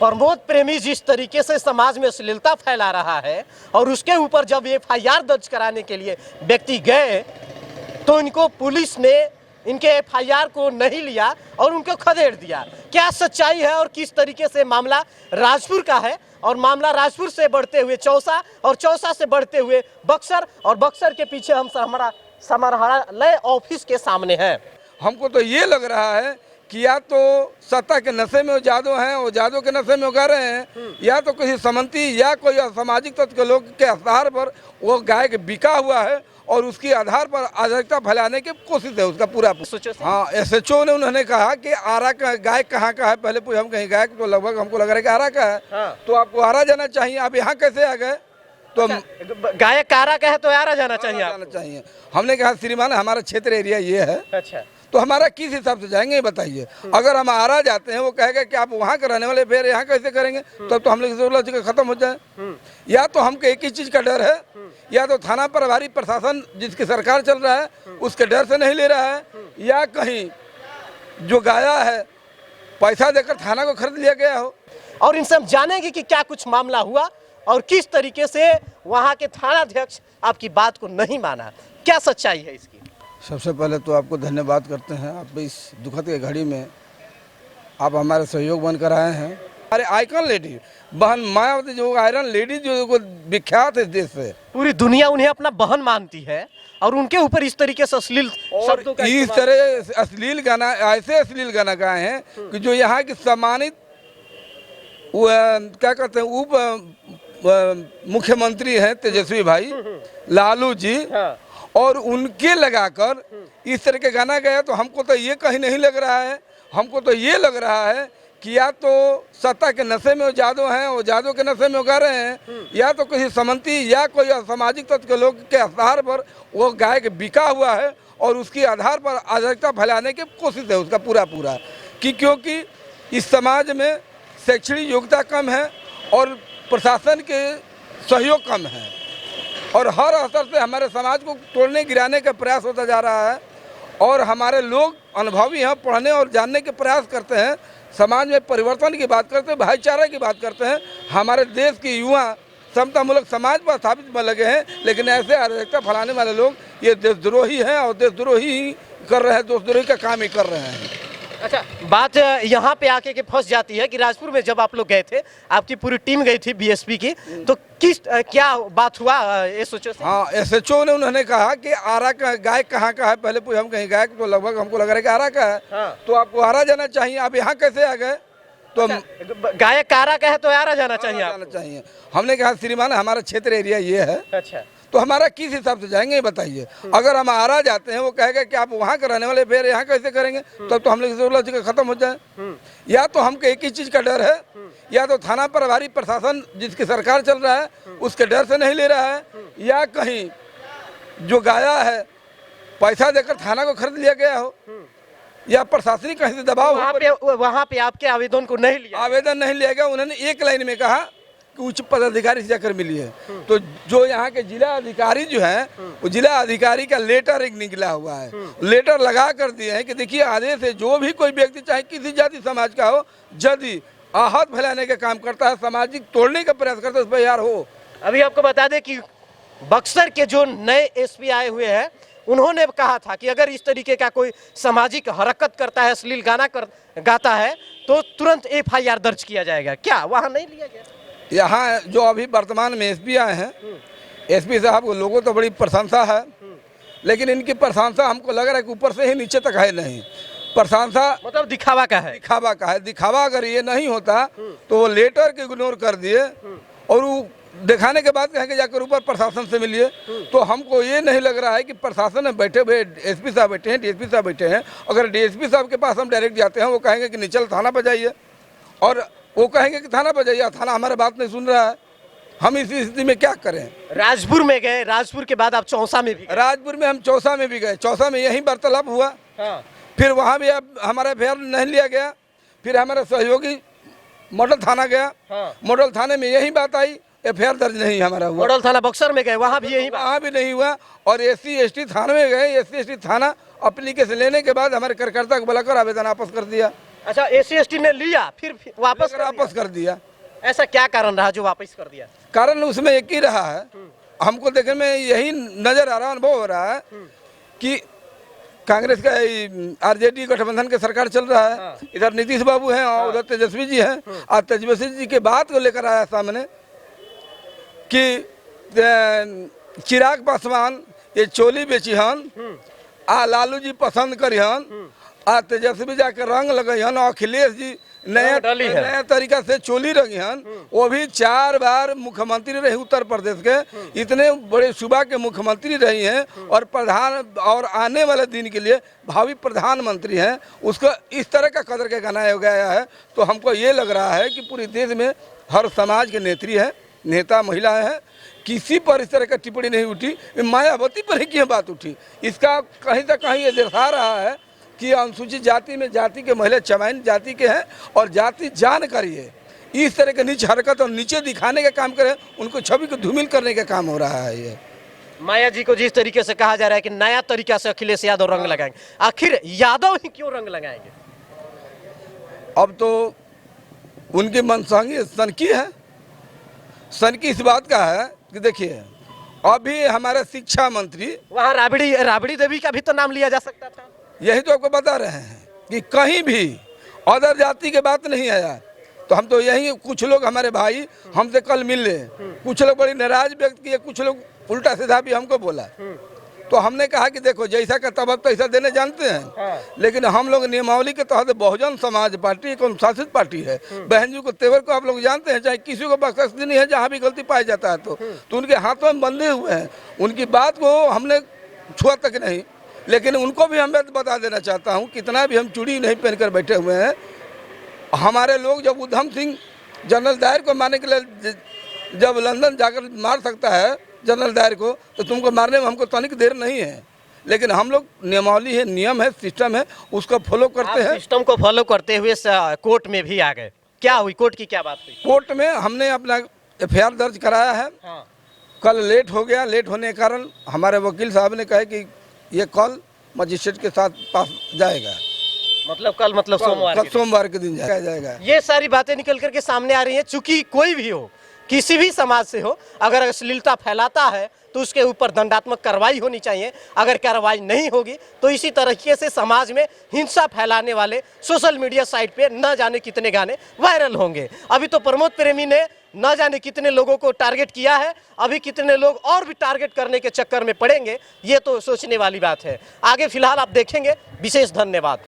प्रमोद प्रेमी जिस तरीके से समाज में अश्लीलता फैला रहा है और उसके ऊपर जब एफआईआर दर्ज कराने के लिए व्यक्ति गए तो इनको पुलिस ने इनके एफआईआर को नहीं लिया और उनको खदेड़ दिया। क्या सच्चाई है और किस तरीके से मामला राजपुर का है और मामला राजपुर से बढ़ते हुए चौसा और चौसा से बढ़ते हुए बक्सर और बक्सर के पीछे हम हमारा समाहरणालय ऑफिस के सामने है। हमको तो ये लग रहा है कि या तो सत्ता के नशे में वो जादू हैं और जादू के नशे में वो गा रहे हैं, या तो किसी समंती या कोई असामाजिक तत्व के लोग के आधार पर वो गाय के बिका हुआ है और उसके आधार पर अराजकता फैलाने की कोशिश है उसका पूरा। हाँ, एसएचओ ने उन्होंने कहा कि आरा का गाय कहाँ का है, पहले पूछा हम कहीं गाय तो लगभग हमको लग रहा है कि आरा का है। हाँ। तो आपको आरा जाना चाहिए, आप यहाँ कैसे आ गए? तो गाय कारा का है तो आरा जाना चाहिए। हमने कहा श्रीमान हमारा क्षेत्र एरिया ये है। अच्छा, तो हमारा किस हिसाब से जाएंगे बताइए। अगर हम आरा जाते हैं वो कहेगा कि आप वहाँ के रहने वाले फिर यहाँ कैसे करेंगे, तब तो हम लोग खत्म हो जाए। या तो हमको एक ही चीज का डर है, या तो थाना प्रभारी प्रशासन जिसकी सरकार चल रहा है उसके डर से नहीं ले रहा है, या कहीं जो गाया है पैसा देकर थाना को खरीद लिया गया हो। और इनसे हम जानेंगे कि क्या कुछ मामला हुआ और किस तरीके से वहाँ के थानाध्यक्ष आपकी बात को नहीं माना, क्या सच्चाई है इसकी। सबसे पहले तो आपको धन्यवाद करते हैं, आप इस दुखद के घड़ी में आप हमारे सहयोग बनकर आए हैं। हमारे आइकन लेडी बहन मायावती जो आयरन लेडी जो विख्यात है देश से, पूरी दुनिया उन्हें अपना बहन मानती है और उनके ऊपर इस तरीके से अश्लील शब्दों का इस तरह अश्लील गाना, ऐसे अश्लील गाना गाए हैं कि जो यहाँ की सम्मानित क्या कहते हैं उप मुख्यमंत्री हैं तेजस्वी भाई लालू जी, और उनके लगाकर इस तरह के गाना गया। तो हमको तो ये कहीं नहीं लग रहा है, हमको तो ये लग रहा है कि या तो सत्ता के नशे में वो जादू हैं और जादू के नशे में वो गा रहे हैं, या तो किसी समंती या कोई असामाजिक तत्व के लोग के आधार पर वो गाय के बिका हुआ है और उसके आधार पर अराजकता फैलाने की कोशिश है उसका पूरा कि क्योंकि इस समाज में शैक्षणिक योग्यता कम है और प्रशासन के सहयोग कम है और हर स्तर से हमारे समाज को तोड़ने गिराने का प्रयास होता जा रहा है। और हमारे लोग अनुभवी हैं, पढ़ने और जानने के प्रयास करते हैं, समाज में परिवर्तन की बात करते हैं, भाईचारे की बात करते हैं। हमारे देश के युवा समतामूलक समाज पर स्थापित में लगे हैं, लेकिन ऐसे अराजकता फैलाने वाले लोग ये देशद्रोही हैं और देशद्रोही ही कर रहे हैं, देशद्रोही का काम ही कर रहे हैं। अच्छा, बात यहाँ पे आके के फंस जाती है कि राजपुर में जब आप लोग गए थे, आपकी पूरी टीम गई थी बीएसपी की, तो क्या बात हुआ एसएचओ से? हाँ, एसएचओ ने उन्होंने कहा कि आरा का गाय कहाँ का है, पहले पूछा हम कहीं गाय तो लगभग हमको लग रहा है कि आरा का है। हाँ। तो आपको आरा जाना चाहिए, आप यहाँ कैसे आ गए? तो गाय कारा का है तो आरा जाना चाहिए। हमने कहा श्रीमान हमारा क्षेत्र एरिया ये है। अच्छा, तो हमारा किस हिसाब से जाएंगे बताइए। अगर हम आरा जाते हैं वो कहेगा कि आप वहाँ के रहने वाले फिर यहाँ कैसे करेंगे, तब तो हम लोग खत्म हो जाए। या तो हमको एक ही चीज का डर है, या तो थाना प्रभारी प्रशासन जिसकी सरकार चल रहा है उसके डर से नहीं ले रहा है, या कहीं जो गाया है पैसा देकर थाना को खरीद लिया गया हो, या प्रशासनिक कहीं से दबाव। वहाँ पे आपके आवेदन को नहीं लिया, आवेदन नहीं लिया गया। उन्होंने एक लाइन में कहा कि उच्च पदाधिकारी से जाकर मिली है। तो जो यहाँ के जिला अधिकारी जो है वो जिला अधिकारी का लेटर एक निकला हुआ है, लेटर लगा कर दिए हैं कि देखिए आदेश है जो भी कोई व्यक्ति चाहे किसी जाति समाज का हो, यदि आहत फैलाने का काम करता है, सामाजिक तोड़ने का प्रयास करता है, उस पर यार हो। अभी आपको बता दें कि बक्सर के जो नए एसपी आए हुए हैं उन्होंने कहा था कि अगर इस तरीके का कोई सामाजिक हरकत करता है, अश्लील गाना गाता है तो तुरंत एफआईआर दर्ज किया जाएगा। क्या वहाँ नहीं लिया गया? यहाँ जो अभी वर्तमान में एसपी आए हैं, एसपी साहब को लोगों तो बड़ी प्रशंसा है, लेकिन इनकी प्रशंसा हमको लग रहा है कि ऊपर से ही नीचे तक है नहीं। प्रशंसा मतलब दिखावा का है। दिखावा अगर ये नहीं होता तो वो लेटर के इग्नोर कर दिए और वो दिखाने के बाद कहेंगे जाकर ऊपर प्रशासन से मिलिए। तो हमको ये नहीं लग रहा है कि प्रशासन में बैठे हुए एसपी साहब बैठे हैं, डीएसपी साहब बैठे हैं। अगर डीएसपी साहब के पास हम डायरेक्ट जाते हैं वो कहेंगे कि निचल थाना पर जाइए, और वो कहेंगे कि थाना पर जाइए, थाना हमारे बात नहीं सुन रहा है। हम इसी स्थिति में क्या करें? राजपुर में गए, राजपुर के बाद आप चौसा में भी गए। राजपुर में हम चौसा में भी गए, चौसा में यही वार्तालाप हुआ। हाँ। फिर वहाँ भी अब हमारा एफआईआर नहीं लिया गया। फिर हमारा सहयोगी मॉडल थाना गया। हाँ। मॉडल थाने में यही बात आई, एफआईआर दर्ज नहीं हमारा हुआ। मॉडल थाना बक्सर में गए, वहाँ भी यही, वहाँ भी नहीं हुआ। और एससी एसटी थाने में गए, एससी एसटी थाना एप्लीकेशन लेने के बाद हमारे कार्यकर्ता को बुलाकर आवेदन वापस कर दिया। अच्छा, SC/ST ने लिया फिर वापस कर वापस कर दिया। दिया। ऐसा क्या कारण रहा जो वापस कर दिया? कारण उसमें एक ही रहा है, हमको देखने में यही नजर आ रहा, अनुभव हो रहा है कि कांग्रेस का RJD गठबंधन की सरकार चल रहा है, इधर नीतीश बाबू हैं और उधर तेजस्वी जी हैं। और तेजस्वी जी के बात को लेकर आया सामने कि चिराग पासवान ये चोली बेची हन, आ लालू जी पसंद करी हन, आ तेजस्वी जाकर रंग लगे हन, और अखिलेश जी नया तरीका से चोली रंगी हन। वो भी 4 बार मुख्यमंत्री रही उत्तर प्रदेश के, इतने बड़े सूबा के मुख्यमंत्री रही हैं और प्रधान और आने वाले दिन के लिए भावी प्रधानमंत्री हैं। उसको इस तरह का कदर के गनाया गया है, तो हमको ये लग रहा है कि पूरे देश में हर समाज के नेत्री है, नेता महिलाएं हैं, किसी पर इस तरह का टिप्पणी नहीं उठी। मायावती पर ही क्यों बात उठी? इसका कहीं तक कहीं ये दर्शा रहा है कि अनुसूचित जाति में जाति के महिला चमाइन जाति के हैं और जाति जानकारी है, इस तरह के नीच हरकत और नीचे दिखाने का काम करे, उनको छवि को धूमिल करने का काम हो रहा है। ये माया जी को जिस तरीके से कहा जा रहा है कि नया तरीका से अखिलेश यादव रंग लगाएंगे, आखिर यादव ही क्यों रंग लगाएंगे? अब तो उनकी मनसांगी सनकी है। सनकी इस बात का है कि देखिए, अभी हमारे शिक्षा मंत्री, वहाँ राबड़ी देवी का भी तो नाम लिया जा सकता था। यही तो आपको बता रहे हैं कि कहीं भी अदर जाति की बात नहीं आया। तो हम तो यही, कुछ लोग हमारे भाई हमसे कल मिले, कुछ लोग बड़ी नाराज व्यक्त किए, कुछ लोग उल्टा सीधा भी हमको बोला। तो हमने कहा कि देखो, जैसा का तब पैसा देने जानते हैं, लेकिन हम लोग नियमावली के तहत बहुजन समाज पार्टी एक अनुशासित पार्टी है। बहन जी को तेवर को आप लोग जानते हैं, चाहे किसी को बख्शिश नहीं है, जहाँ भी गलती पाई जाता है तो उनके हाथों में बंधे हुए हैं। उनकी बात को हमने छुआ तक नहीं, लेकिन उनको भी हम बता देना चाहता हूँ, कितना भी हम चूड़ी नहीं पहनकर बैठे हुए हैं। हमारे लोग जब उधम सिंह जनरल डायर को मारने के लिए जब लंदन जाकर मार सकता है जनरल डायर को, तो तुमको मारने में हमको तनिक देर नहीं है। लेकिन हम लोग नियमावली है, नियम है, सिस्टम है, उसको फॉलो करते हैं। सिस्टम को फॉलो करते हुए कोर्ट में भी आ गए। क्या हुई कोर्ट की, क्या बात हुई? कोर्ट में हमने अपना FIR दर्ज कराया है। कल लेट हो गया, लेट होने के कारण हमारे वकील साहब ने कहा कि ये कल मजिस्ट्रेट के साथ पास जाएगा। मतलब कल, मतलब सोमवार के दिन जाएगा। ये सारी बातें निकल करके सामने आ रही हैं। चूंकि कोई भी हो, किसी भी समाज से हो, अगर अश्लीलता फैलाता है तो उसके ऊपर दंडात्मक कार्रवाई होनी चाहिए। अगर कार्रवाई नहीं होगी तो इसी तरीके से समाज में हिंसा फैलाने वाले सोशल मीडिया साइट पे न जाने कितने गाने वायरल होंगे। अभी तो प्रमोद प्रेमी ने न जाने कितने लोगों को टारगेट किया है, अभी कितने लोग और भी टारगेट करने के चक्कर में पड़ेंगे, ये तो सोचने वाली बात है। आगे फिलहाल आप देखेंगे। विशेष धन्यवाद।